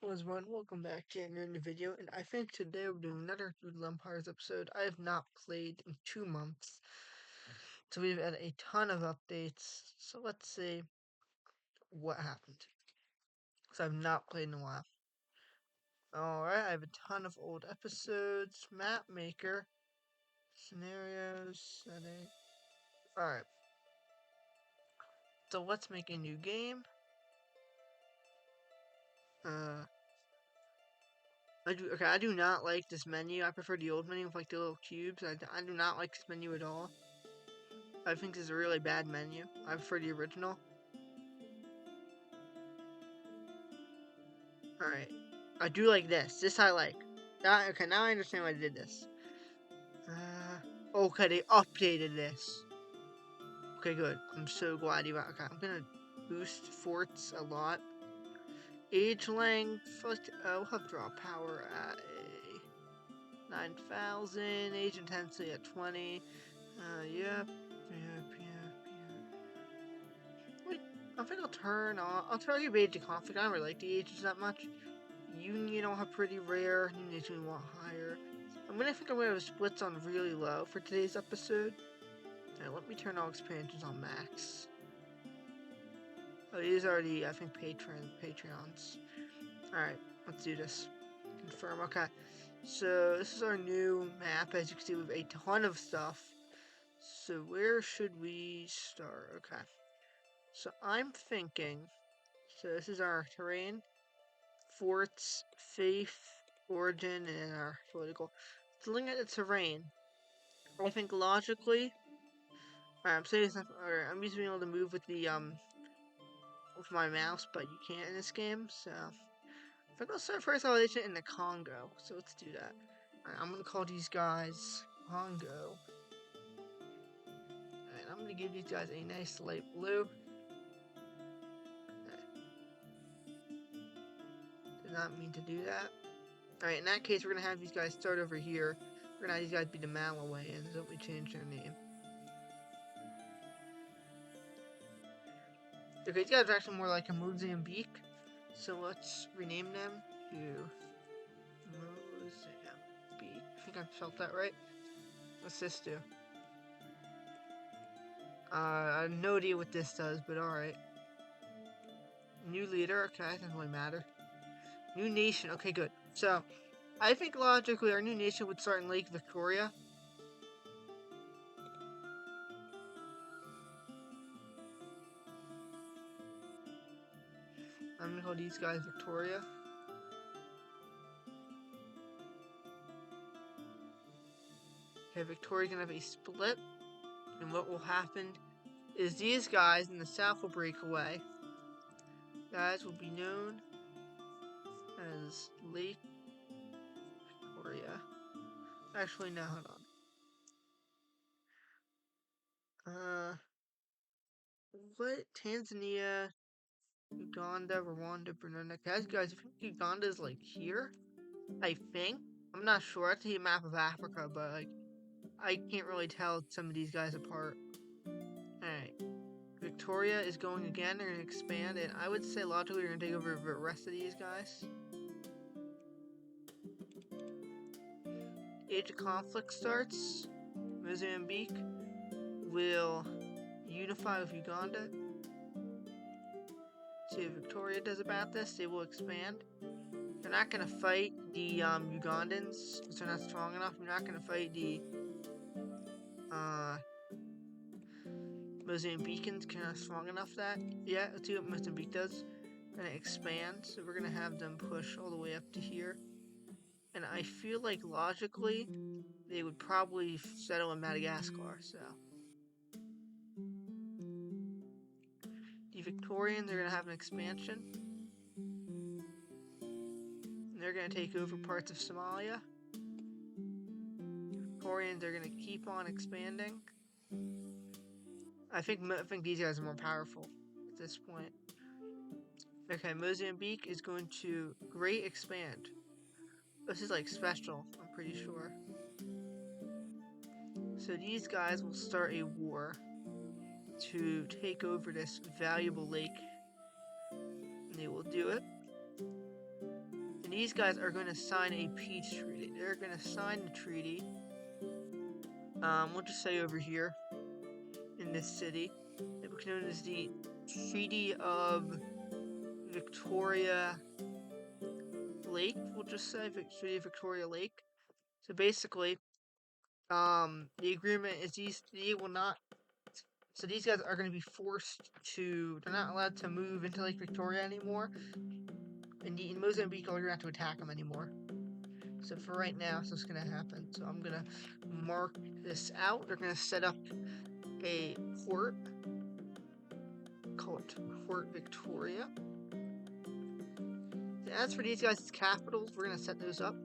Hello everyone, welcome back to another new video, and I think today we're doing another Doodle Empires episode. I have not played in 2 months, so we've had a ton of updates, so let's see what happened. So I've not played in a while. Alright, I have a ton of old episodes, map maker, scenarios, setting. Alright, so let's make a new game. I do not like this menu. I prefer the old menu with like the little cubes. I do not like this menu at all. I think this is a really bad menu. I prefer the original. Alright. I do like this. This I like. Okay, now I understand why they did this. Okay, they updated this. Okay, good. I'm so glad you... Okay, I'm gonna boost forts a lot. Age length... we'll have draw power at a 9,000. Age intensity at 20. Yep. Wait, I think I'll turn on... I'll target age of conflict. I don't really like the ages that much. You don't have pretty rare. You need to want higher. I'm gonna have splits on really low for today's episode. Alright, let me turn all expansions on max. Oh, these are already, I think, Patreons. Alright, let's do this. Confirm, okay. So, this is our new map. As you can see, we have a ton of stuff. So, where should we start? Okay. So, I'm thinking... So, this is our terrain. Forts, faith, origin, and our political. So looking at the terrain, I think logically, I'm saying this, I'm used to being able to move with the with my mouse, but you can't in this game. So I think I'll start first elevation in the Congo. So let's do that. Alright, I'm gonna call these guys Congo. Alright, I'm gonna give these guys a nice light blue. Did not mean to do that. Alright, in that case, we're gonna have these guys start over here. We're gonna have these guys be the Malawayans, so we change their name. Okay, these guys are actually more like a Mozambique, so let's rename them to Mozambique. I think I spelled that right. What's this do? I have no idea what this does, but alright. New leader, okay, doesn't really matter. New nation, okay, good. So, I think logically our new nation would start in Lake Victoria. I'm gonna call these guys Victoria. Okay, Victoria's gonna have a split. And what will happen is these guys in the south will break away. Guys will be known as Lake Victoria. Actually, no, hold on. What? Tanzania, Uganda, Rwanda, Burundi. Guys, I think Uganda is like here. I think. I'm not sure. I see a map of Africa, but like, I can't really tell some of these guys apart. Alright. Victoria is going again. They're gonna expand, and I would say logically we're gonna take over the rest of these guys. Age of conflict starts. Mozambique will unify with Uganda. See what Victoria does about this. They will expand. They're not gonna fight the Ugandans because they're not strong enough. They're not gonna fight the Mozambicans. They're not strong enough that yet. Let's see what Mozambique does. They're gonna expand, so we're gonna have them push all the way up to here. And I feel like logically they would probably settle in Madagascar. So the Victorians are gonna have an expansion. They're going to take over parts of Somalia. Victorians are going to keep on expanding. I think these guys are more powerful at this point. Okay, Mozambique is going to great expand. This is like special, I'm pretty sure. So these guys will start a war to take over this valuable lake. And they will do it. And these guys are going to sign a peace treaty. They're going to sign the treaty. We'll just say over here in this city. It was known as the Treaty of Victoria Lake. We'll just say Treaty of Victoria Lake. So basically, the agreement is they will not. So these guys are going to be forced to. They're not allowed to move into Lake Victoria anymore. And in Mozambique, you're going to have to attack them anymore. So for right now, so it's going to happen. So I'm going to mark this out. They're going to set up a port. Call it Port Victoria. As for these guys' capitals, we're going to set those up.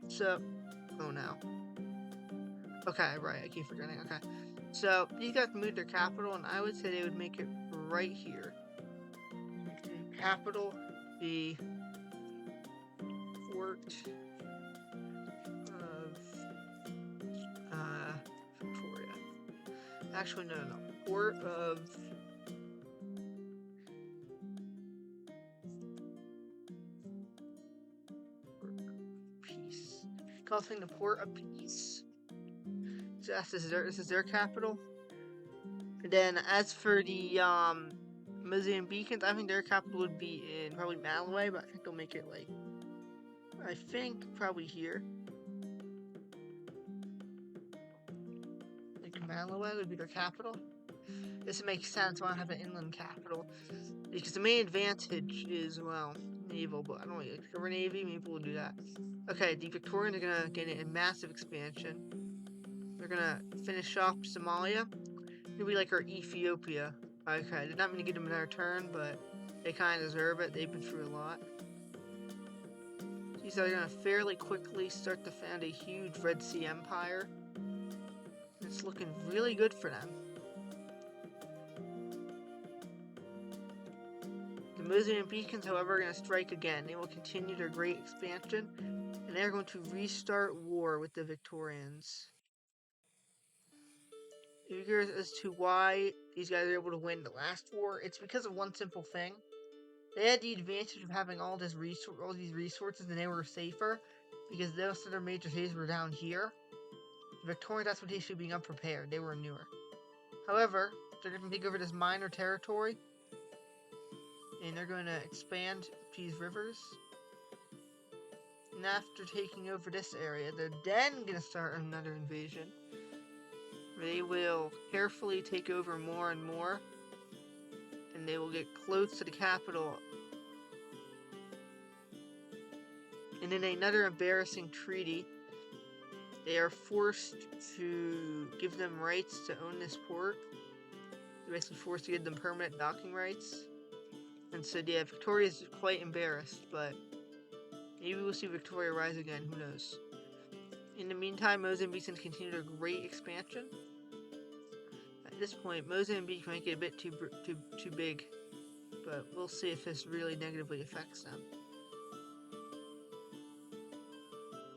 So, oh no. Okay, right, I keep forgetting. Okay. So, these guys moved their capital, and I would say they would make it right here. Make the capital the Port of Victoria. Actually, no. Port of Peace. Calling the Port of Peace. So this is their capital. And then as for the Mozambicans, I think their capital would be in probably Malawi, but I think they'll make it like probably here. Like Malawi would be their capital. This makes sense. Why not have an inland capital? Because the main advantage is, well, naval, but I don't like river navy. Maybe we'll do that. Okay, the Victorians are gonna get a massive expansion. They're gonna finish off Somalia. It'll be like our Ethiopia. Okay, did not mean to give them another turn, but they kind of deserve it. They've been through a lot. These are gonna fairly quickly start to found a huge Red Sea Empire. It's looking really good for them. The Mozambicans, however, are going to strike again. They will continue their great expansion, and they're going to restart war with the Victorians. Figures as to why these guys are able to win the last war, it's because of one simple thing. They had the advantage of having all these resources, and they were safer, because those other major cities were down here. The Victorians, that's what they should be unprepared. They were newer. However, they're going to take over this minor territory, and they're going to expand these rivers. And after taking over this area, they're then going to start another invasion. They will carefully take over more and more, and they will get close to the capital. And in another embarrassing treaty, they are forced to give them rights to own this port. They're basically forced to give them permanent docking rights. And so, yeah, Victoria is quite embarrassed, but maybe we'll see Victoria rise again, who knows. In the meantime, Mozambicans continue their great expansion. At this point, Mozambique might get a bit too big, but we'll see if this really negatively affects them.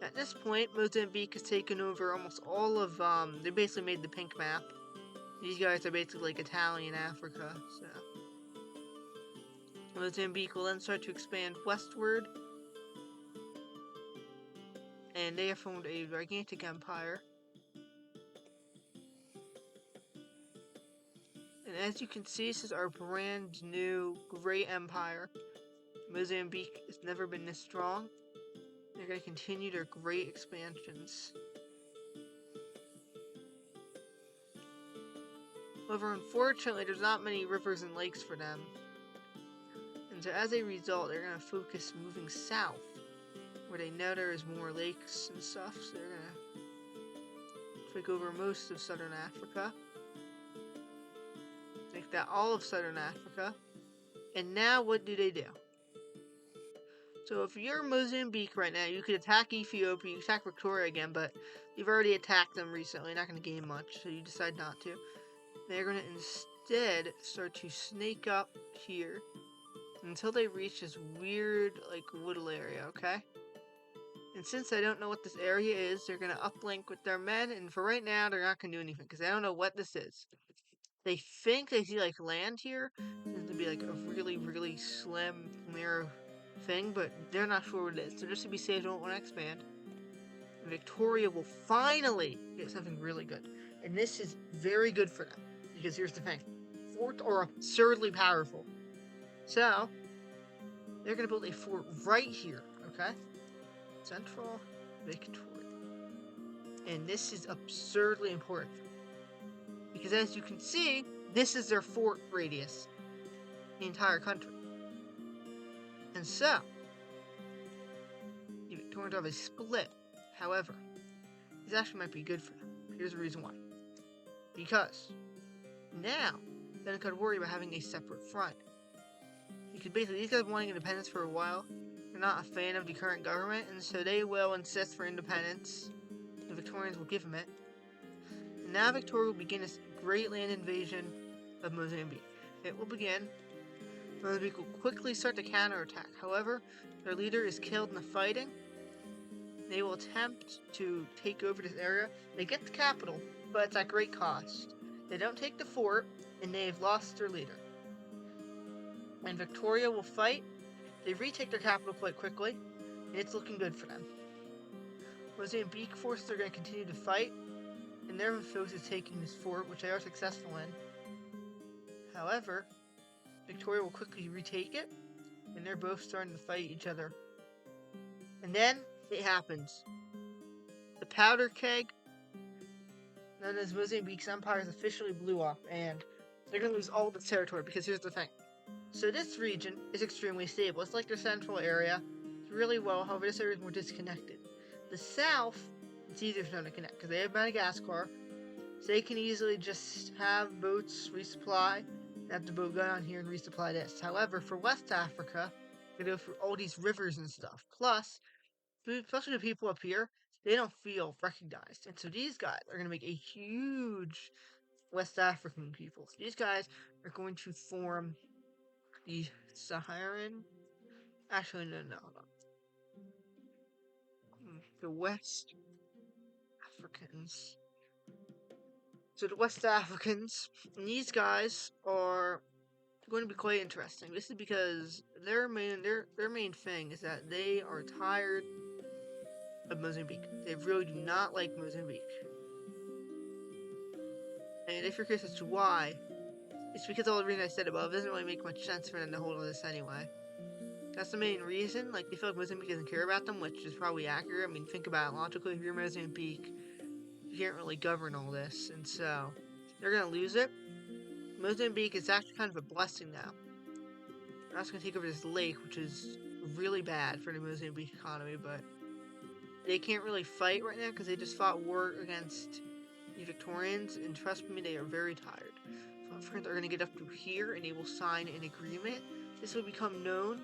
At this point, Mozambique has taken over almost all of, they basically made the pink map. These guys are basically like Italian Africa, so. Mozambique will then start to expand westward, and they have formed a gigantic empire. And as you can see, this is our brand new great empire. Mozambique has never been this strong. They're going to continue their great expansions. However, unfortunately, there's not many rivers and lakes for them. And so as a result, they're going to focus moving south, where they know there is more lakes and stuff. So they're going to take over most of southern Africa. Make that all of southern Africa. And now what do they do? So if you're Mozambique right now, you could attack Ethiopia, you could attack Victoria again, but you've already attacked them recently, not going to gain much, so you decide not to. They're going to instead start to snake up here until they reach this weird, like, woodle area, okay? And since they don't know what this area is, they're going to uplink with their men, and for right now, they're not going to do anything, because they don't know what this is. They think they see, like, land here. It's going to be, like, a really, really slim, narrow thing, but they're not sure what it is. So just to be safe, don't want to expand. Victoria will finally get something really good. And this is very good for them. Because here's the thing. Forts are absurdly powerful. So, they're going to build a fort right here, okay? Central Victoria. And this is absurdly important. Because as you can see, this is their fort radius. The entire country. And so, the Victorians have a split. However, this actually might be good for them. Here's the reason why. Because now, then I could worry about having a separate front. Because basically, these guys have been wanting independence for a while. They're not a fan of the current government, and so they will insist for independence. The Victorians will give them it. And now Victoria will begin its great land invasion of Mozambique. It will begin. Mozambique will quickly start to counterattack. However, their leader is killed in the fighting. They will attempt to take over this area. They get the capital, but it's at great cost. They don't take the fort, and they've lost their leader. And Victoria will fight. They retake their capital quite quickly, and it's looking good for them. Mozambique forces are going to continue to fight, and their focus is taking this fort, which they are successful in. However, Victoria will quickly retake it, and they're both starting to fight each other. And then it happens. The powder keg, known as Mozambique's empire, is officially blew up, and they're going to lose all this territory, because here's the thing. So this region is extremely stable. It's like their central area. It's really well, however this area is more disconnected. The south, it's easier for them to connect, because they have Madagascar, so they can easily just have boats resupply, and have the boat go down here and resupply this. However, for West Africa, they go through all these rivers and stuff. Plus, especially the people up here, they don't feel recognized. And so these guys are going to make a huge West African people. So these guys are going to form the Saharan... Actually, no. The West Africans. So the West Africans, and these guys are going to be quite interesting. This is because their main thing is that they are tired of Mozambique. They really do not like Mozambique. And if you're curious as to why, it's because all the reasons I said above. It doesn't really make much sense for them to hold on this anyway. That's the main reason. Like, they feel like Mozambique doesn't care about them, which is probably accurate. I mean, think about it logically. If you're Mozambique, you can't really govern all this, and so they're gonna lose it. Mozambique is actually kind of a blessing now. They're also gonna take over this lake, which is really bad for the Mozambique economy, but they can't really fight right now because they just fought war against the Victorians, and trust me, they are very tired. So my friends are gonna get up to here, and they will sign an agreement. This will become known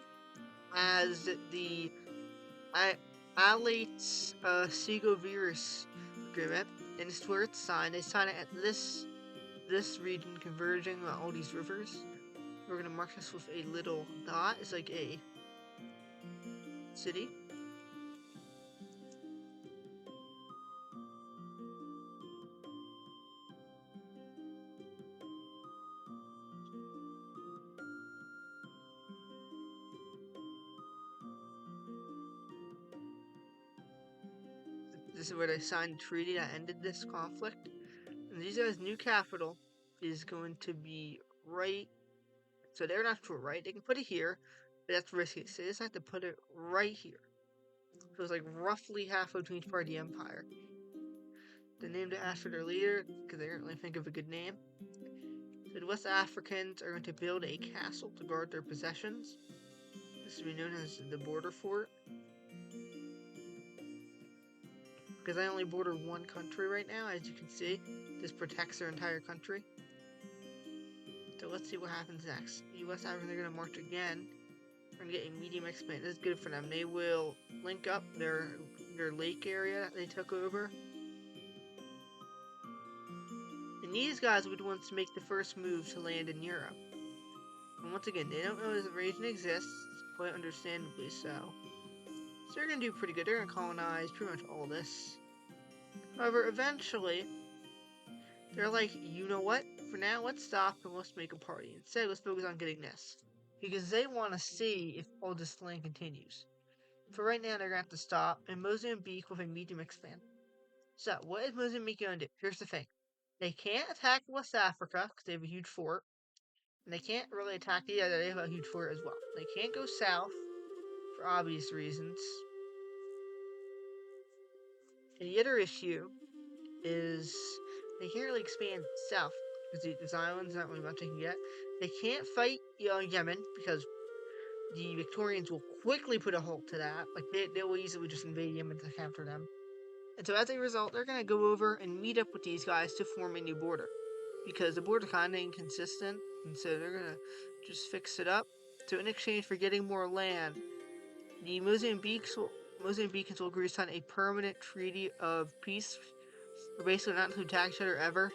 as the Alates Segovirus agreement, and it's where it's signed. They sign it at this region converging all these rivers. We're gonna mark this with a little dot. It's like a city. This is where they signed a treaty that ended this conflict. And these guys' new capital is going to be right. So they're not sure, right? They can put it here, but that's risky. So they just have to put it right here. So it's like roughly halfway between each part of the empire. They named it after their leader because they didn't really think of a good name. So the West Africans are going to build a castle to guard their possessions. This will be known as the border fort. Because I only border one country right now, as you can see. This protects their entire country. So let's see what happens next. The West Africans are going to march again. We're going to get a medium expansion. This is good for them. They will link up their lake area that they took over. And these guys will be the ones to make the first move to land in Europe. And once again, they don't know this region exists, quite understandably so. So they're going to do pretty good. They're going to colonize pretty much all this. However, eventually, they're like, you know what? For now, let's stop and let's make a party. Instead, let's focus on getting this. because they want to see if all this land continues. For right now, they're going to have to stop, and Mozambique with a medium expand. So, what is Mozambique going to do? Here's the thing. They can't attack West Africa, because they have a huge fort, and they can't really attack the other, they have a huge fort as well. They can't go south, for obvious reasons. And the other issue is they can't really expand south, because these islands aren't really much they can get. They can't fight Yemen, because the Victorians will quickly put a halt to that. Like, they will easily just invade Yemen to capture them. And so as a result, they're going to go over and meet up with these guys to form a new border. Because the border kind of inconsistent, and so they're going to just fix it up. So in exchange for getting more land, the Mozambicans will agree to sign a permanent treaty of peace. We're basically not to attack each other ever.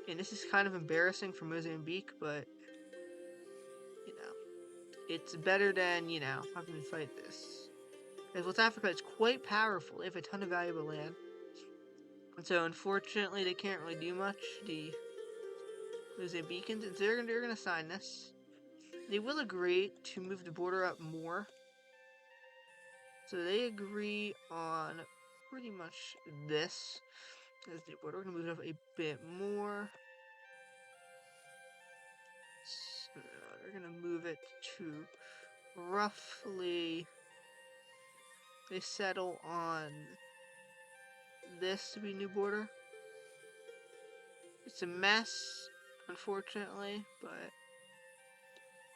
And this is kind of embarrassing for Mozambique, but, you know, it's better than, having to fight this. Because West Africa is quite powerful. They have a ton of valuable land. And so, unfortunately, they can't really do much. The Mozambicans, and so they're gonna sign this. They will agree to move the border up more. So they agree on pretty much this. As the border, we're gonna move it up a bit more. So they're gonna move it to roughly. They settle on this to be new border. It's a mess, unfortunately, but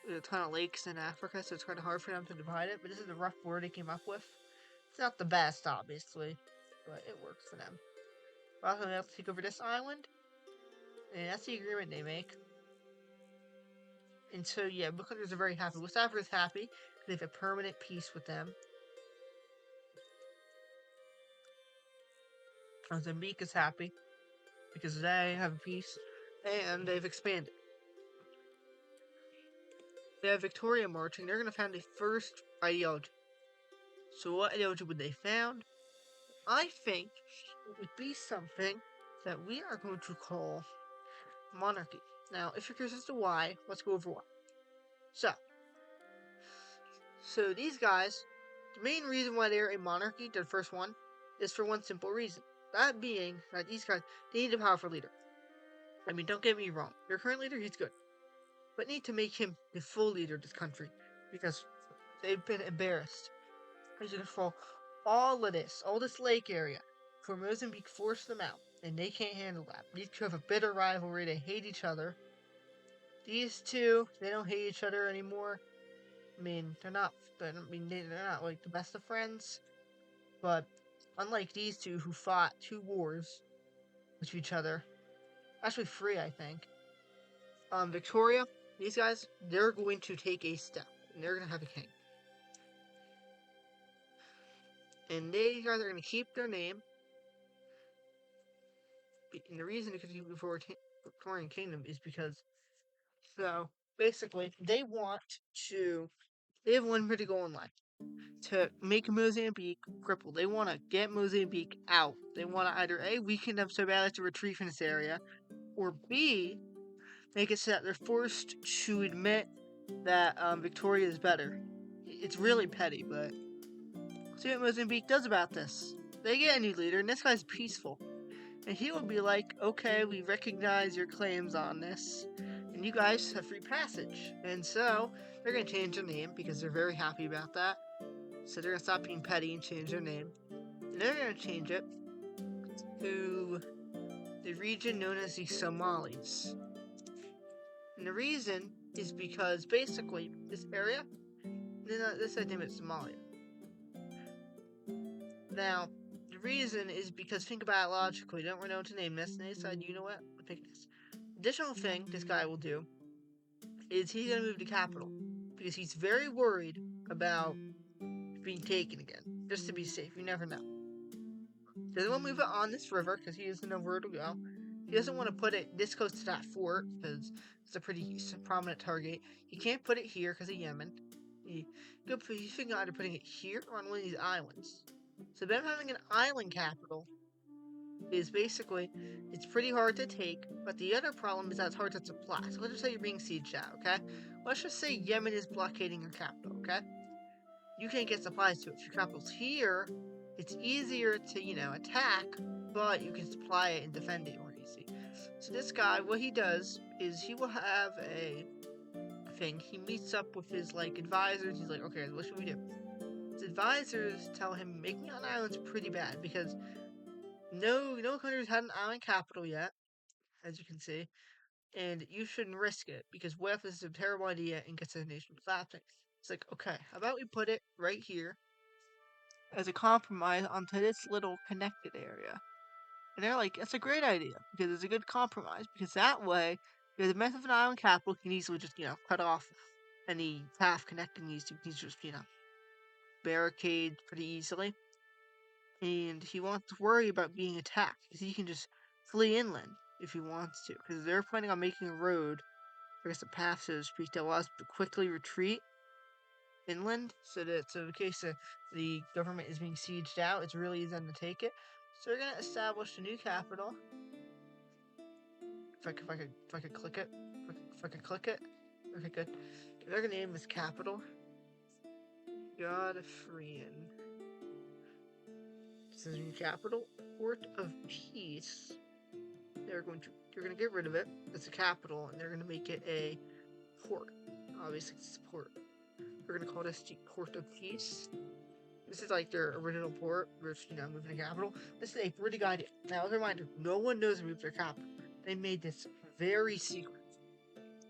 there's a ton of lakes in Africa, so it's kind of hard for them to divide it. But this is the rough border they came up with. It's not the best, obviously, but it works for them. We're also going to take over this island, and that's the agreement they make. And so, yeah, Bookhunters are very happy. West Africa is happy. They have a permanent peace with them. Mozambique is happy because they have a peace, and they've expanded. They have Victoria marching. They're going to found a first ideology. So what ideology would they found? I think it would be something that we are going to call monarchy. Now, if you're curious as to why, let's go over why. So these guys, the main reason why they're a monarchy, the first one, is for one simple reason. That being that these guys, they need a powerful leader. I mean, don't get me wrong. Their current leader, he's good. But need to make him the full leader of this country. Because they've been embarrassed. He's going to control all of this, all this lake area. For Mozambique forced them out. And they can't handle that. These two have a bitter rivalry. They hate each other. These two, they don't hate each other anymore. I mean, they're not like the best of friends. But unlike these two who fought 2 wars with each other, actually 3, I think. Victoria, these guys, they're going to take a step, and they're going to have a king. And these guys are going to keep their name. And the reason they could keep the Victorian Kingdom is because, so basically, they have one pretty goal in life. To make Mozambique crippled. They want to get Mozambique out. They want to either A, weaken them so badly to retreat from this area, or B, make it so that they're forced to admit that Victoria is better. It's really petty, but see what Mozambique does about this. They get a new leader, and this guy's peaceful. And he will be like, okay, we recognize your claims on this, and you guys have free passage. And so, they're going to change their name, because they're very happy about that. So they're going to stop being petty and change their name. And they're going to change it to the region known as the Somalis. And the reason is because, basically, this area, this I name it Somalia. Now, the reason is because, think about it logically, they don't really know what to name this, and they decide, you know what, we'll pick this. Additional thing this guy will do is he's going to move the capital, because he's very worried about being taken again, just to be safe, you never know. He doesn't want to move it on this river, because he doesn't know where to go. He doesn't want to put it this close to that fort, because it's a pretty prominent target. He can't put it here, because of Yemen. He's thinking either putting it here or on one of these islands. So them having an island capital is basically it's pretty hard to take, but the other problem is that it's hard to supply. So let's just say you're being sieged out, okay? Let's just say Yemen is blockading your capital, okay? You can't get supplies to it. If your capital's here, it's easier to, attack, but you can supply it and defend it more easy. So this guy, what he does is he will have a thing. He meets up with his advisors. He's like, okay, what should we do? His advisors tell him making an island's pretty bad because no country's had an island capital yet, as you can see, and you shouldn't risk it because what if this is a terrible idea and gets the nation collapsing? It's like, okay, how about we put it right here as a compromise onto this little connected area? And they're like, that's a great idea because it's a good compromise because that way, the method of an island capital can easily just, cut off any path connecting these two. These just, barricade pretty easily. And he won't worry about being attacked because he can just flee inland if he wants to. Because they're planning on making a road, I guess a path, so to speak, that allows them to quickly retreat inland so in case the government is being sieged out, it's really easy to take it. So they're gonna establish a new capital. If I could click it, if I could click it, okay, good. They're gonna name this capital Godfreyan. This is a new capital, Port of Peace. They're gonna get rid of it. It's a capital, and they're gonna make it a port. Obviously, it's a port. We're gonna call this the Port of Peace. This is like their original port, which moving the capital. This is a pretty good idea. Now, as a reminder, no one knows they moved their capital. They made this very secret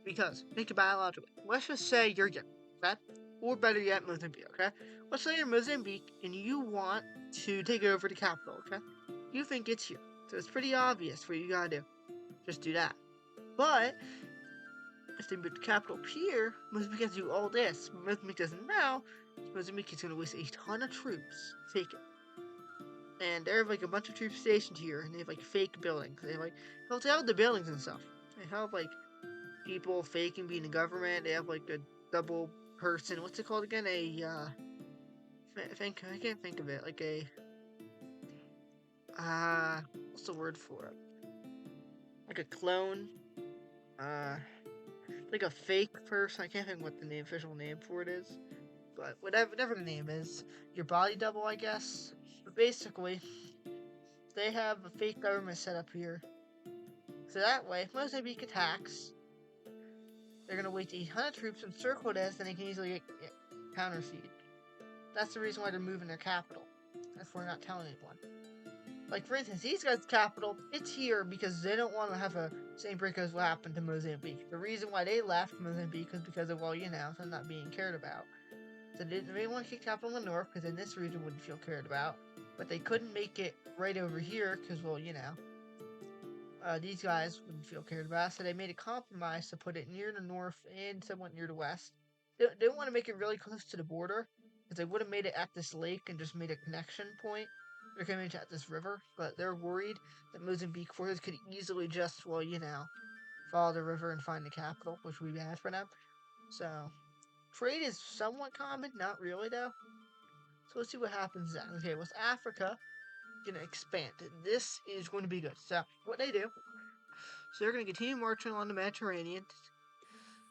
because think about it logically. Let's just say you're Yemen, okay? Or better yet, Mozambique, okay? Let's say you're Mozambique and you want to take over the capital, okay? You think it's here, so it's pretty obvious what you gotta do. Just do that. But if they move the capital up here, Mozambique has to do all this. Mozambique doesn't now. Mozambique is going to waste a ton of troops to take it. And there have a bunch of troops stationed here, and they have fake buildings. They have the buildings and stuff. They have people faking being the government. They have a double person. What's it called again? I can't think of it. What's the word for it? Like a clone. Like a fake person. I can't think what the official name for it is. But whatever the name is, your body double, I guess. But basically, they have a fake government set up here. So that way, if Mozambique attacks, they're gonna wait to 800 troops encircle this, and they can easily get counter-siege. That's the reason why they're moving their capital. That's why we're not telling anyone. Like, for instance, these guys' capital, it's here because they don't want to have a same break as what happened to Mozambique. The reason why they left Mozambique was because of, them not being cared about. So they didn't want to kick capital in the north because then this region wouldn't feel cared about. But they couldn't make it right over here because, these guys wouldn't feel cared about. So they made a compromise to put it near the north and somewhat near the west. They didn't want to make it really close to the border because they would have made it at this lake and just made a connection point. They're coming at this river, but they're worried that Mozambique forces could easily just, follow the river and find the capital, which would be bad for them. So, trade is somewhat common, not really though. So let's see what happens then. Okay, with Africa, gonna expand. This is going to be good. So what they do, so they're gonna continue marching along the Mediterranean.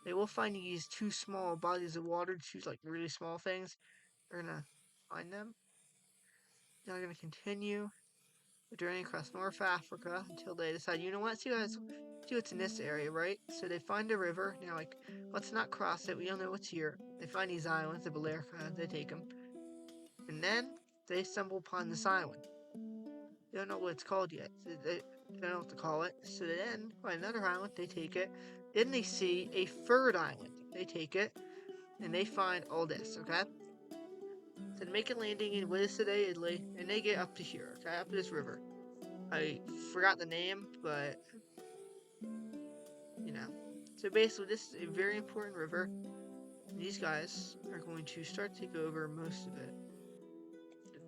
They will find these two small bodies of water, two really small things. They're gonna find them. They're gonna continue the journey across North Africa until they decide, you know what, see what's in this area, right? So they find a river. They're like, let's not cross it. We don't know what's here. They find these islands, the Balearic. They take them. And then they stumble upon this island. They don't know what it's called yet. So they don't know what to call it. So then, find another island, they take it. Then they see a third island. They take it. And they find all this, okay? So they make a landing in what is today Italy. And they get up to here, okay? Up to this river. I forgot the name, but, So basically, this is a very important river. And these guys are going to start to take over most of it.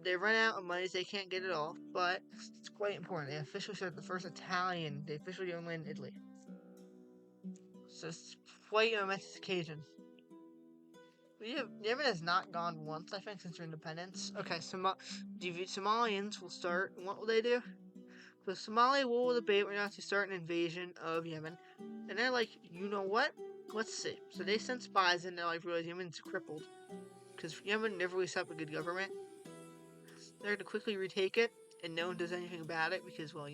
They run out of money, so they can't get it all, but it's quite important. They officially started the first Italian. They officially own land in Italy. So it's quite a momentous occasion. Yemen has not gone once, I think, since their independence. Okay, the Somalians will start. What will they do? So Somalia will debate whether or not to start an invasion of Yemen. And they're like, you know what? Let's see. So they send spies in, they're like, realize Yemen's crippled. Because Yemen never really set up a good government. They're going to quickly retake it, and no one does anything about it because, well,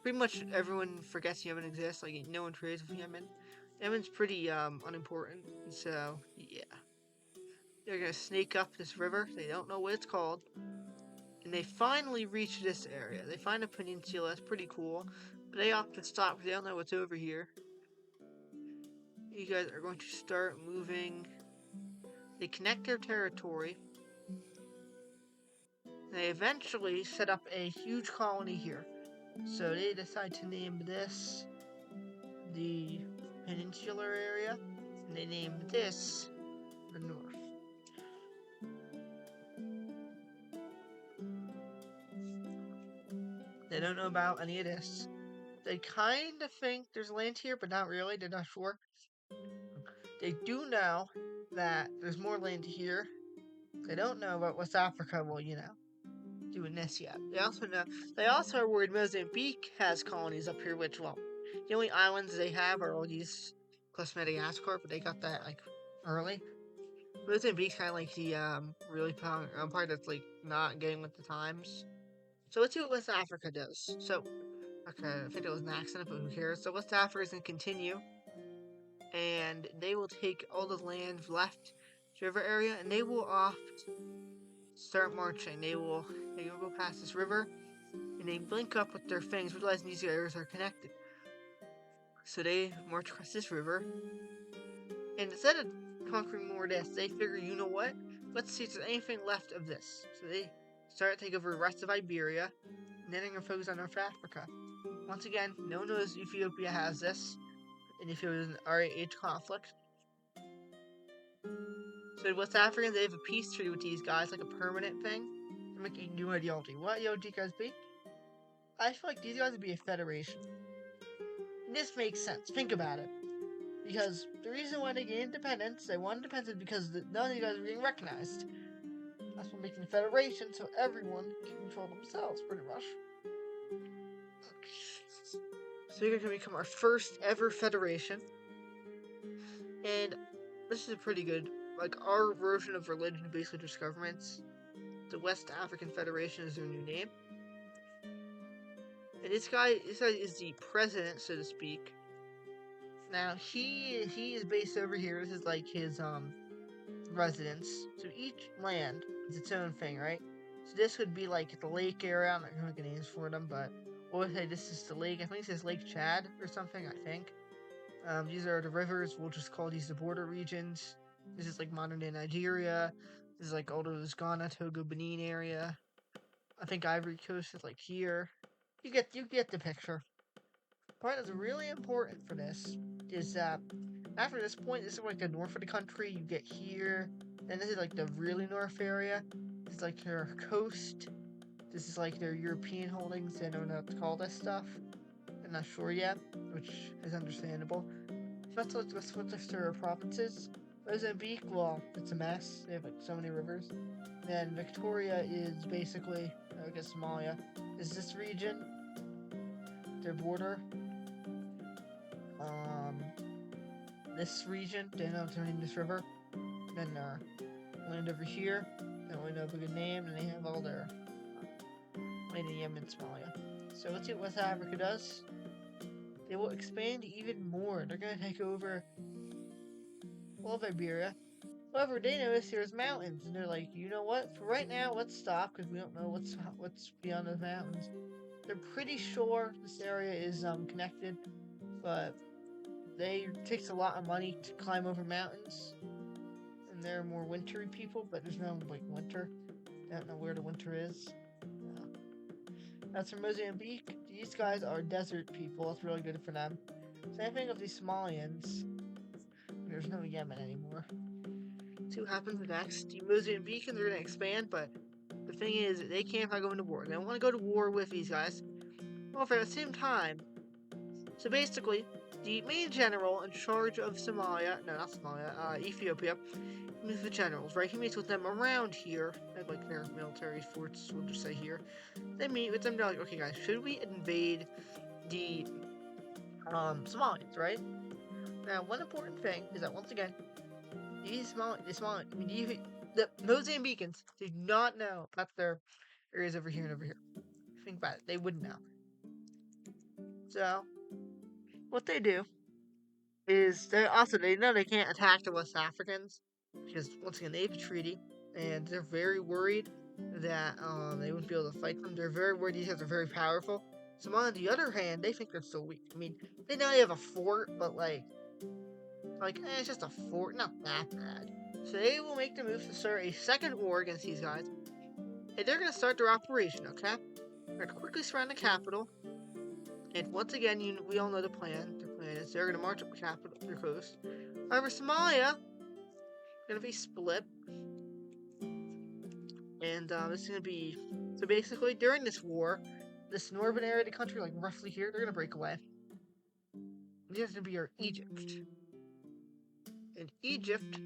pretty much everyone forgets Yemen exists. Like, no one trades with Yemen. Yemen's pretty unimportant, so yeah. They're gonna snake up this river. They don't know what it's called, and they finally reach this area. They find a peninsula. It's pretty cool, but they opt to stop because they don't know what's over here. You guys are going to start moving. They connect their territory. They eventually set up a huge colony here. So they decide to name this the peninsular area, and they named this the north. They don't know about any of this. They kind of think there's land here, but not really. They're not sure. They do know that there's more land here. They don't know about West Africa, well, doing this yet. They also are worried Mozambique has colonies up here, which, well, the only islands they have are all these plus Madagascar, but they got that, like, early. Mozambique's kind of like the, really part that's, like, not getting with the times. So let's see what West Africa does. So, okay, I think it was an accident, but who cares? So West Africa is going to continue, and they will take all the land left river area, and they will oft start marching. They will go past this river, and they link up with their fangs, realizing these areas are connected. So they march across this river, and instead of conquering more of this, they figure, you know what? Let's see if there's anything left of this. So they start to take over the rest of Iberia, and then they're going to focus on North Africa. Once again, no one knows Ethiopia has this, and if it was an RAH conflict. So West Africans, they have a peace treaty with these guys, like a permanent thing. They're making a new ideology. What ideology guys be? I feel like these guys would be a federation. And this makes sense. Think about it. Because the reason why they gained independence, they won independence because none of you guys are being recognized. That's what making a federation, so everyone can control themselves, pretty much. So you're going to become our first ever federation. And this is pretty good. Like, our version of religion basically just governments. The West African Federation is their new name. And this guy is the president, so to speak. Now, he is based over here. This is like his, residence. So each land is its own thing, right? So this would be like the lake area. I'm not going to make names for them, but we'll say this is the lake. I think it says Lake Chad or something, I think. These are the rivers. We'll just call these the border regions. This is like modern day Nigeria. This is like all those Ghana, Togo, Benin area. I think Ivory Coast is like here. You get the picture. The part that's really important for this is that after this point, this is like the north of the country. You get here. Then this is like the really north area. This is like their coast. This is like their European holdings. They don't know what to call this stuff. I'm not sure yet, which is understandable. So that's what their provinces. Mozambique, well, it's a mess. They have like so many rivers. And then Victoria is basically, I guess Somalia, is this region. Their border. This region, they know to name this river. Then land over here. They only know a good name, and they have all their land in Yemen, Somalia. So let's see what West Africa does. They will expand even more. They're gonna take over all of Iberia. However, they notice there's mountains, and they're like, you know what? For right now, let's stop because we don't know what's beyond those mountains. They're pretty sure this area is connected, but it takes a lot of money to climb over mountains, and they're more wintry people. But there's no like winter. They don't know where the winter is. That's from Mozambique. These guys are desert people. That's really good for them. Same thing with these Somalians. There's no Yemen anymore. See what happens next. The Mozambicans are going to expand, but the thing is, they can't go into war. They don't want to go to war with these guys. However, at the same time, so basically, the main general in charge of Somalia, no, not Somalia, Ethiopia, meets with generals, right? He meets with them around here, at like their military forts, we'll just say here. They meet with them, they're like, okay guys, should we invade the Somalians, right? Now, one important thing is that once again, the Mozambicans did not know about their areas over here and over here. Think about it, they wouldn't know. So, what they do is they know they can't attack the West Africans because once again they have a treaty and they're very worried that they wouldn't be able to fight them. They're very worried these guys are very powerful. So on the other hand, they think they're still weak. I mean, they know they have a fort, but it's just a fort, not that bad. So they will make the move to start a second war against these guys. And they're gonna start their operation, okay? They're gonna quickly surround the capital. And once again, we all know the plan. Their plan is they're gonna march up the capital, their coast. However, Somalia gonna be split, and it's gonna be so basically during this war, this northern area of the country, like roughly here, they're gonna break away. This is gonna be our Egypt, and Egypt.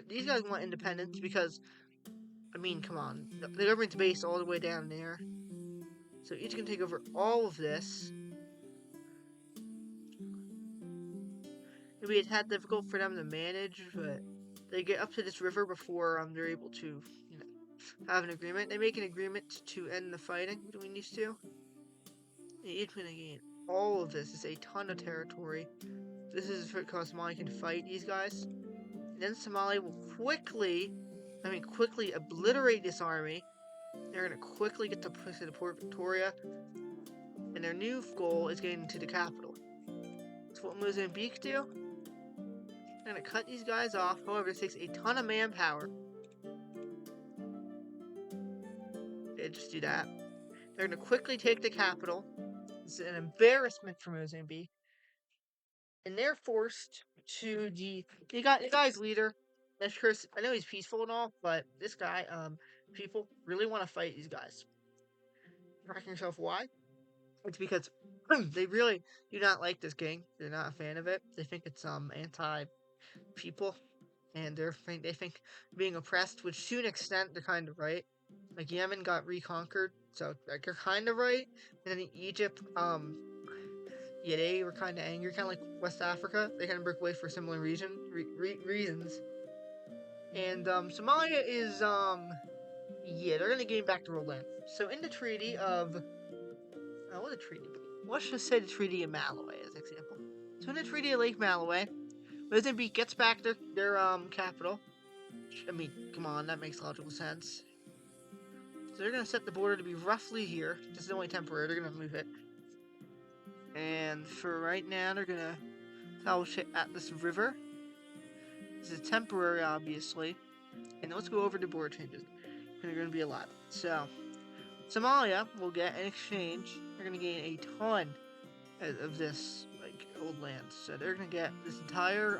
These guys want independence because, I mean, come on, the government's based all the way down there, so Egypt can take over all of this. It'll be a tad difficult for them to manage, but they get up to this river before they're able to, have an agreement. They make an agreement to end the fighting between these two. Egypt's gonna gain all of this. It's a ton of territory. This is because Somalia can fight these guys. And then Somalia will quickly obliterate this army. They're gonna quickly get to Port Victoria, and their new goal is getting to the capital. That's what Mozambique do. They're gonna cut these guys off. However, it takes a ton of manpower. They just do that. They're gonna quickly take the capital. It's an embarrassment for Mozambique. And they're forced to the guy's leader. That's Chris. I know he's peaceful and all, but this guy, people really want to fight these guys. You're asking yourself why? It's because they really do not like this king. They're not a fan of it. They think it's anti-people, and they think being oppressed, which to an extent they're kind of right. Like Yemen got reconquered, so like they're kind of right. And then Egypt, yeah, they were kind of angry, kind of like West Africa. They kind of broke away for similar reasons. And Somalia is yeah, they're gonna gain back their old land. So in the treaty of what a treaty? Let's just say the Treaty of Malawi as an example. So in the Treaty of Lake Malawi, Mozambique gets back their capital. I mean, come on, that makes logical sense. So they're gonna set the border to be roughly here. This is only temporary. They're gonna move it. And for right now, they're gonna establish it at this river. This is temporary, obviously. And let's go over the border changes. And they're gonna be a lot. So, Somalia will get in exchange. They're gonna gain a ton of this old land. So they're gonna get this entire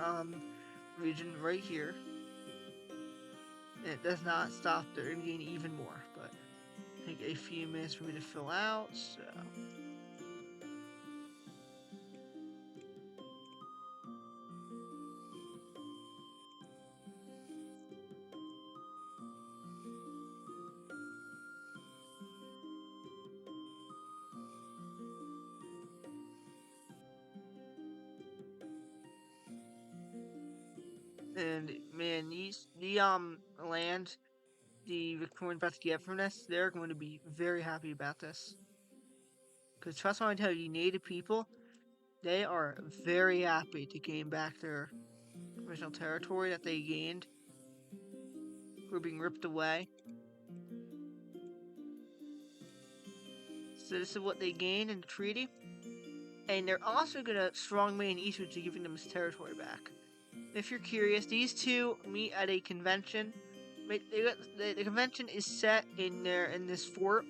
region right here. And it does not stop. They're gonna gain even more, but take a few minutes for me to fill out. So. And man, the land the Victorians about to get from this, they're going to be very happy about this. Because trust me, I tell you, native people, they are very happy to gain back their original territory that they gained. Who are being ripped away. So this is what they gained in the treaty. And they're also going to strongman Egypt to giving them his territory back. If you're curious, these two meet at a convention. The convention is set in this fort,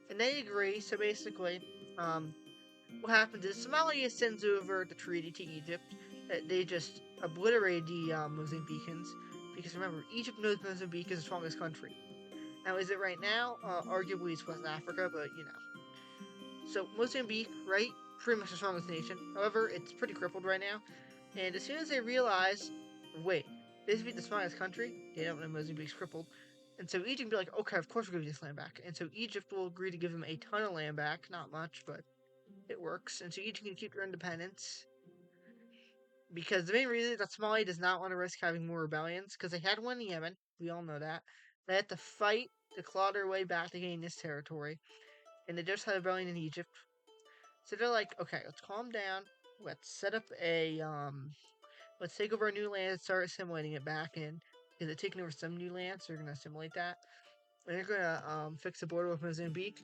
and they agree. So basically, what happens is Somalia sends over the treaty to Egypt. They just obliterate the Mozambicans, because remember, Egypt knows Mozambique is the strongest country. Now, is it right now? Arguably, it's West Africa, but So Mozambique, right? pretty much the strongest nation. However, it's pretty crippled right now. And as soon as they realize, wait, this would be the strongest country, they don't know Mozambique's crippled. And so Egypt will be like, okay, of course we'll give you this land back. And so Egypt will agree to give them a ton of land back. Not much, but it works. And so Egypt can keep their independence. Because the main reason is that Somalia does not want to risk having more rebellions, because they had one in Yemen. We all know that. They had to fight to claw their way back to gain this territory. And they just had a rebellion in Egypt. So they're like, okay, let's calm down. Let's set up a, let's take over our new land and start assimilating it back in. Because they're taking over some new land, so they're going to assimilate that. And they're going to fix the border with Mozambique.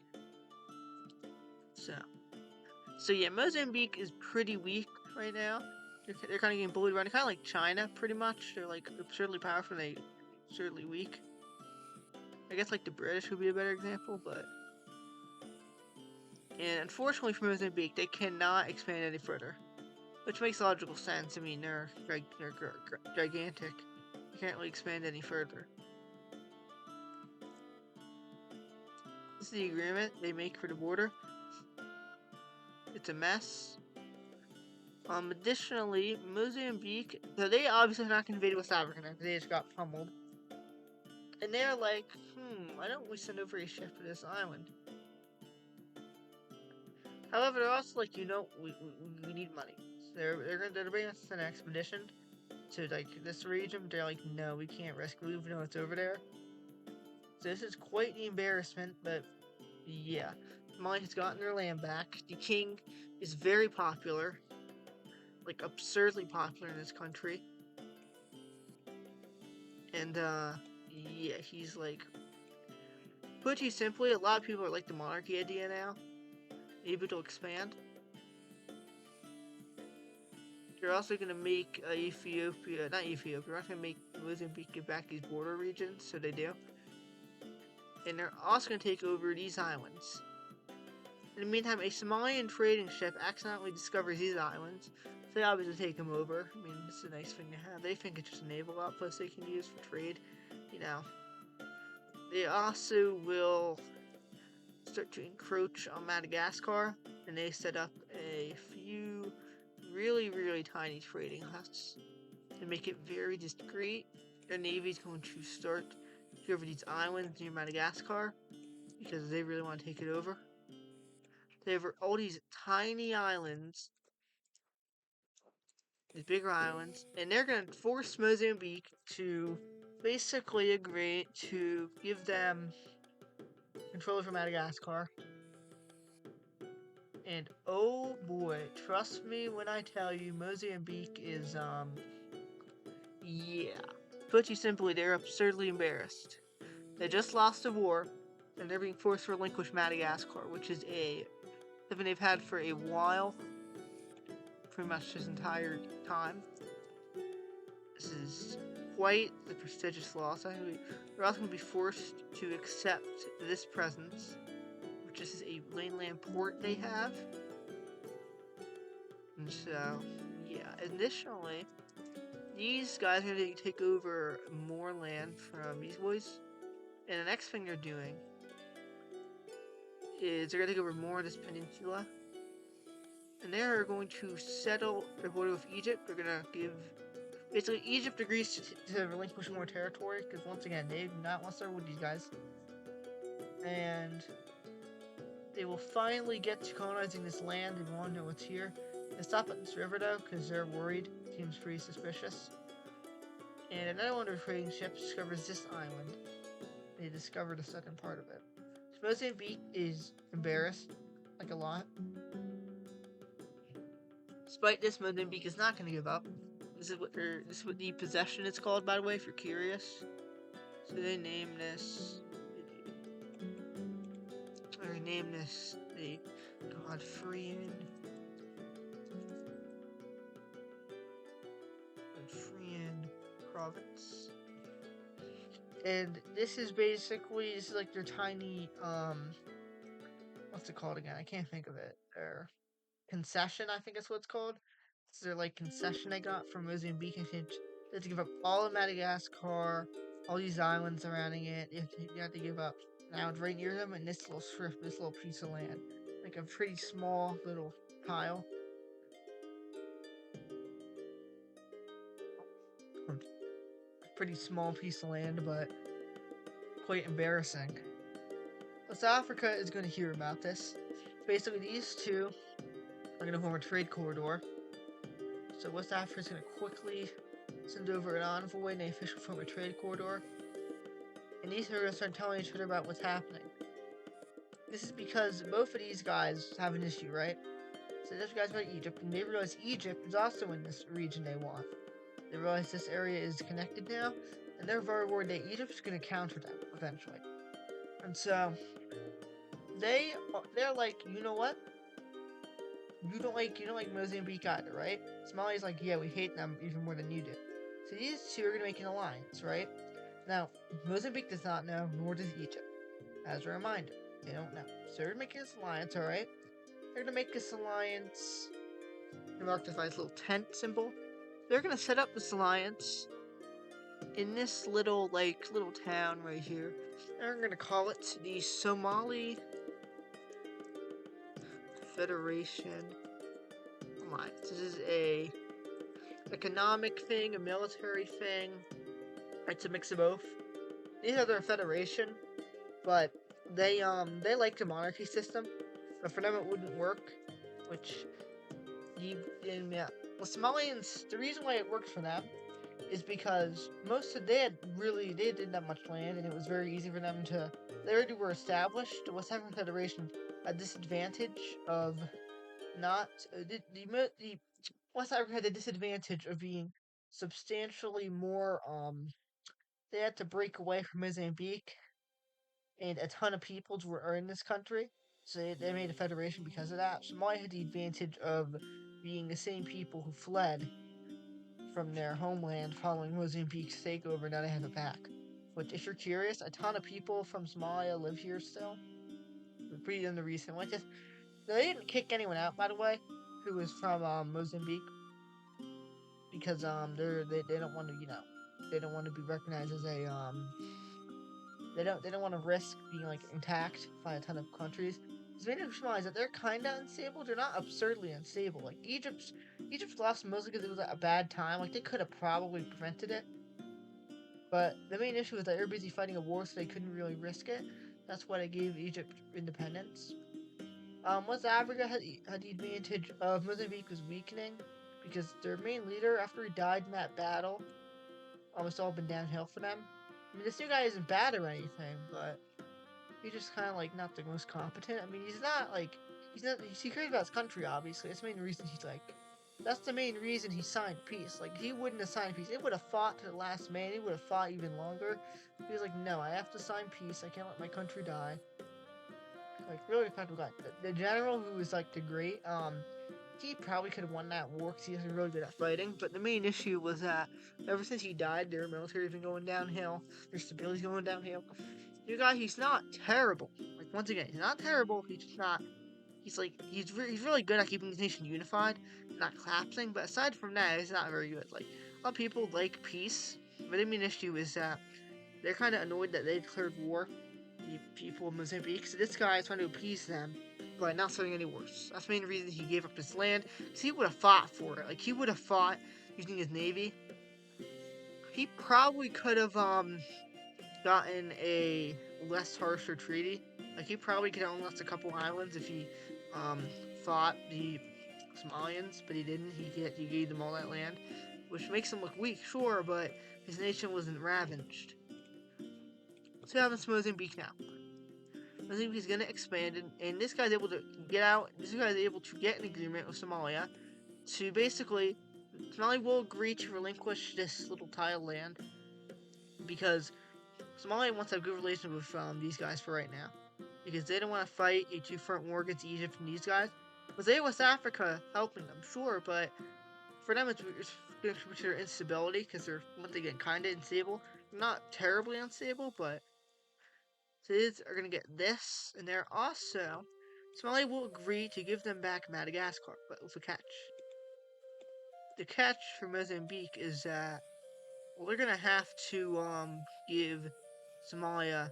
So yeah, Mozambique is pretty weak right now. They're kind of getting bullied around. They're kind of like China, pretty much. They're like absurdly powerful and they absurdly weak. I guess like the British would be a better example, but... And unfortunately for Mozambique, they cannot expand any further. Which makes logical sense. I mean, they're gigantic. They can't really expand any further. This is the agreement they make for the border. It's a mess. Additionally, Mozambique, so they obviously are not invaded West Africa now, because they just got pummeled. And they're like, why don't we send over a ship to this island? However, they're also like, we need money. So they're bringing us an expedition to like this region. They're like, no, we can't risk. We even know it's over there. So this is quite the embarrassment, but yeah, Mali has gotten their land back. The king is very popular, like absurdly popular in this country, and yeah, he's like, put it simply, a lot of people are like the monarchy idea now, able to expand. They're also going to make not Ethiopia, they're not going to make Mozambique give back these border regions, so they do. And they're also going to take over these islands. In the meantime, a Somalian trading ship accidentally discovers these islands, so they obviously take them over. I mean, it's a nice thing to have. They think it's just a naval outpost they can use for trade, you know. They also will start to encroach on Madagascar, and they set up a few really, really tiny trading huts to make it very discreet. Their navy is going to start to go over these islands near Madagascar because they really want to take it over. They have all these tiny islands, these bigger islands, and they're going to force Mozambique to basically agree to give them control over Madagascar. And oh boy, trust me when I tell you, Mozambique is, yeah. Put you simply, they're absurdly embarrassed. They just lost a war, and they're being forced to relinquish Madagascar, which is something they've had for a while, pretty much this entire time. This is quite the prestigious loss. I think they're also going to be forced to accept this presence, which is a mainland port they have. And so, yeah, additionally, these guys are going to take over more land from these boys. And the next thing they're doing is they're going to take over more of this peninsula. And they're going to settle their border with Egypt. They're going to give... Basically, Egypt agrees to relinquish more territory, because once again, they do not want to start with these guys. And they will finally get to colonizing this land. They want to know what's here. They stop at this river, though, because they're worried. Seems pretty suspicious. And another one of their trading ships discovers this island. They discovered a second part of it. So Mozambique is embarrassed, like a lot. Despite this, Mozambique is not going to give up. This is what the possession is called, by the way, if you're curious. So they name this... Or name this the Godfreyan province. And this is like their tiny, what's it called again? I can't think of it. Their concession, I think is what it's called. This is their, like, concession they got from Mozambique. They have to give up all of Madagascar, all these islands surrounding it. You have to give up. Now it's right near them, and this little strip, this little piece of land. Like a pretty small little tile. Pretty small piece of land, but quite embarrassing. West Africa is going to hear about this. Basically, these two are going to form a trade corridor. So West Africa is going to quickly send over an envoy and they officially form a trade corridor. And these two are going to start telling each other about what's happening. This is because both of these guys have an issue, right? So these guys about Egypt, and they realize Egypt is also in this region they want. They realize this area is connected now, and they're very worried that Egypt's going to counter them eventually. And so they're like, you know what? You don't like Mozambique either, right? Somalia's like, yeah, we hate them even more than you do. So these two are gonna make an alliance, right? Now, Mozambique does not know, nor does Egypt. As a reminder, they don't know. So they're making this alliance, alright? They're gonna make this alliance. They mark this by this little tent symbol. They're gonna set up this alliance in this little town right here. They're gonna call it the Somali Federation Alliance. This is a economic thing, a military thing. It's a mix of both. These are their federation, but they like the monarchy system, but for them it wouldn't work. Well, Somalians, the reason why it worked for them is because they didn't have much land, and it was very easy for them to. They already were established. The West African Federation had disadvantage of not the West Africa had the disadvantage of being substantially more. They had to break away from Mozambique, and a ton of peoples were in this country, so they made a federation because of that. Somalia had the advantage of being the same people who fled from their homeland following Mozambique's takeover. Now they have it back. Which, if you're curious, a ton of people from Somalia live here still. Pretty in the recent one. They didn't kick anyone out, by the way, who was from Mozambique, because they don't want to they don't want to be recognized as a they don't want to risk being like attacked by a ton of countries. Because many people realize that they're kind of unstable. They're not absurdly unstable. Like Egypt lost mostly because it was at a bad time. Like they could have probably prevented it, but the main issue is that they're busy fighting a war, so they couldn't really risk it. That's why they gave Egypt independence. West Africa had the advantage of Mozambique was weakening because their main leader, after he died in that battle, it's all been downhill for them. I mean, this new guy isn't bad or anything, but he's just kind of like not the most competent. I mean, he cares about his country, obviously. That's the main reason that's the main reason he signed peace. Like, he wouldn't have signed peace. He would have fought to the last man. He would have fought even longer. He was like, no, I have to sign peace. I can't let my country die. Like, really practical guy. The general who was like the great, he probably could have won that war because he was really good at fighting. But the main issue was that ever since he died, their military's been going downhill. Their stability's going downhill. New guy, he's not terrible. Like, once again, he's not terrible. He's just not. He's really good at keeping the nation unified, not collapsing. But aside from that, he's not very good. Like, a lot of people like peace, but the main issue is that they're kind of annoyed that they declared war. The people of Mozambique. So this guy is trying to appease them by not starting any wars. That's the main reason he gave up his land. Because he would have fought for it. Like, he would have fought using his navy. He probably could have gotten a less harsher treaty. Like, he probably could have only lost a couple islands if he fought the Somalians, but he didn't. He gave them all that land, which makes him look weak, sure, but his nation wasn't ravaged. So happens to Mozambique now. Mozambique is going to expand, and this guy's able to get out. This guy's able to get an agreement with Somalia to basically, Somalia will agree to relinquish this little tile land because Somalia wants to have good relations with these guys for right now, because they don't want to fight a two-front war against Egypt and these guys. Because they West Africa helping them, sure, but for them it's going to consider instability because they're once again kind of unstable, not terribly unstable, but. So these are going to get this, and they're also. Somalia will agree to give them back Madagascar, but with a catch. The catch for Mozambique is that, well, they're going to have to give Somalia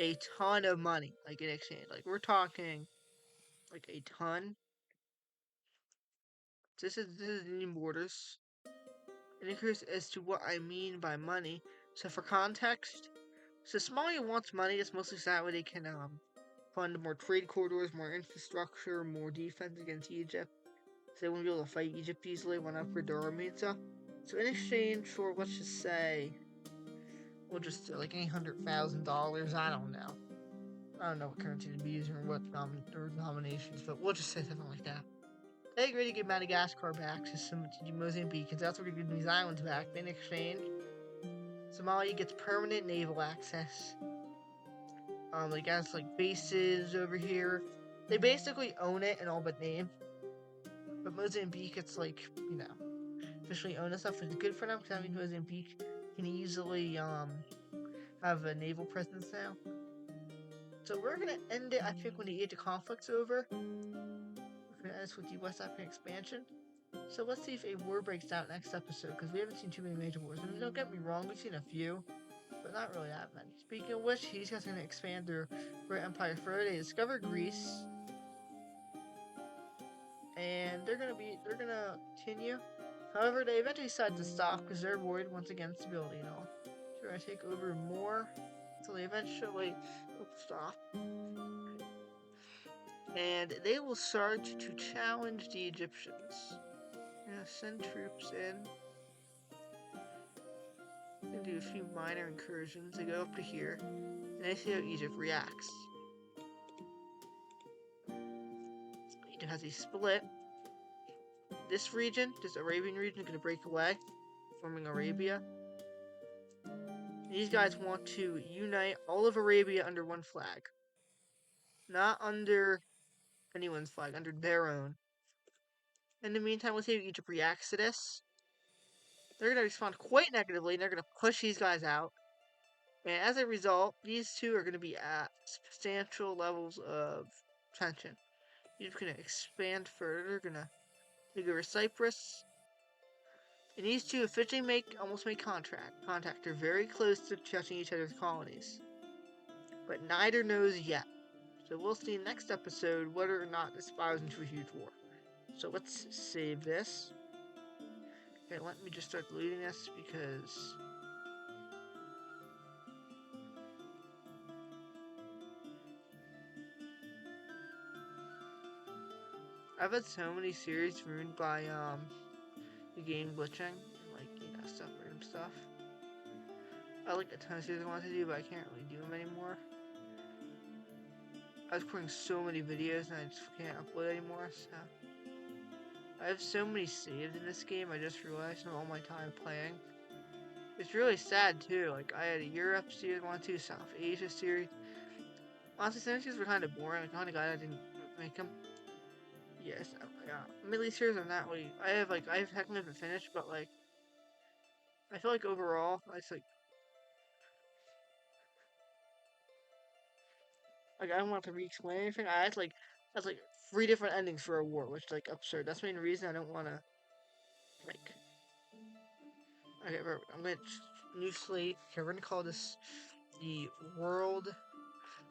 a ton of money, like in exchange. Like, we're talking like a ton. This is the new borders. And here's as to what I mean by money. So for context, so Somalia wants money. It's mostly so that way they can fund more trade corridors, more infrastructure, more defense against Egypt. So they won't be able to fight Egypt easily when upgrade their army and stuff. So in exchange for, let's just say, we'll just do like $800,000. I don't know. I don't know what currency to be using or what denominations, but we'll just say something like that. They agree to give Madagascar back to Mozambique, because that's what we're giving these islands back. In exchange, Somalia gets permanent naval access. Like has like bases over here. They basically own it in all but name. But Mozambique, it's like, officially own this stuff, is good for them because that means Mozambique can easily have a naval presence now. So we're gonna end it, I think, when the Age of Conflict's over. We're gonna end this with the West African expansion. So let's see if a war breaks out next episode, because we haven't seen too many major wars. I mean, don't get me wrong, we've seen a few, but not really that many. Speaking of which, these guys are gonna expand their empire further. They discover Greece, and they're gonna continue. However, they eventually decide to stop because they're worried once again stability and all. So they're gonna take over more until they eventually stop. And they will start to challenge the Egyptians. Send troops in. They do a few minor incursions. They go up to here, and they see how Egypt reacts. Egypt has a split. This region, this Arabian region, is going to break away, forming Arabia. These guys want to unite all of Arabia under one flag. Not under anyone's flag, under their own. In the meantime, let's see how Egypt reacts to this. They're going to respond quite negatively, and they're going to push these guys out. And as a result, these two are going to be at substantial levels of tension. Egypt's going to expand further, going to take over Cyprus. And these two officially almost make contact. They're very close to touching each other's colonies. But neither knows yet. So we'll see next episode whether or not this spirals into a huge war. So let's save this. Okay, let me just start deleting this because I've had so many series ruined by the game glitching and random stuff. I like a ton of series I want to do, but I can't really do them anymore. I was recording so many videos and I just can't upload anymore, so I have so many saved in this game. I just realized in all my time playing. It's really sad too. Like I had a Europe series I wanted to, South Asia series. Honestly, some series were kind of boring. I kind of glad I didn't make them. Yes, yeah. Middle East series are not really. I have technically been finished, but like I feel like overall, it's like I don't want to re-explain anything. I had like 3 different endings for a war, which is like absurd. That's the main reason I don't want to like. Okay, I'm gonna new slate. Okay, we're gonna call this the World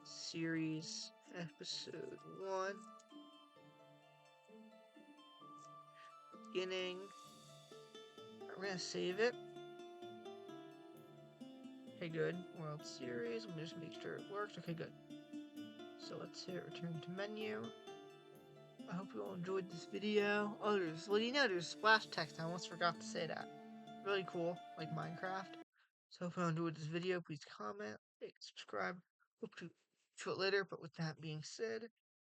Series Episode 1. Beginning. We're gonna save it. Okay, good. World Series. Let me just make sure it works. Okay, good. So let's hit return to menu. I hope you all enjoyed this video. Oh, there's splash text. I almost forgot to say that. Really cool, like Minecraft. So if you enjoyed this video, please comment, like, subscribe. Hope to show it later. But with that being said,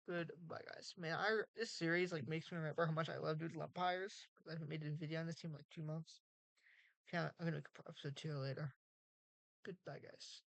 goodbye, guys. Man, this series makes me remember how much I love Doodle Empires. I haven't made a video on this team in like 2 months. Okay, I'm gonna make episode 2 later. Goodbye, guys.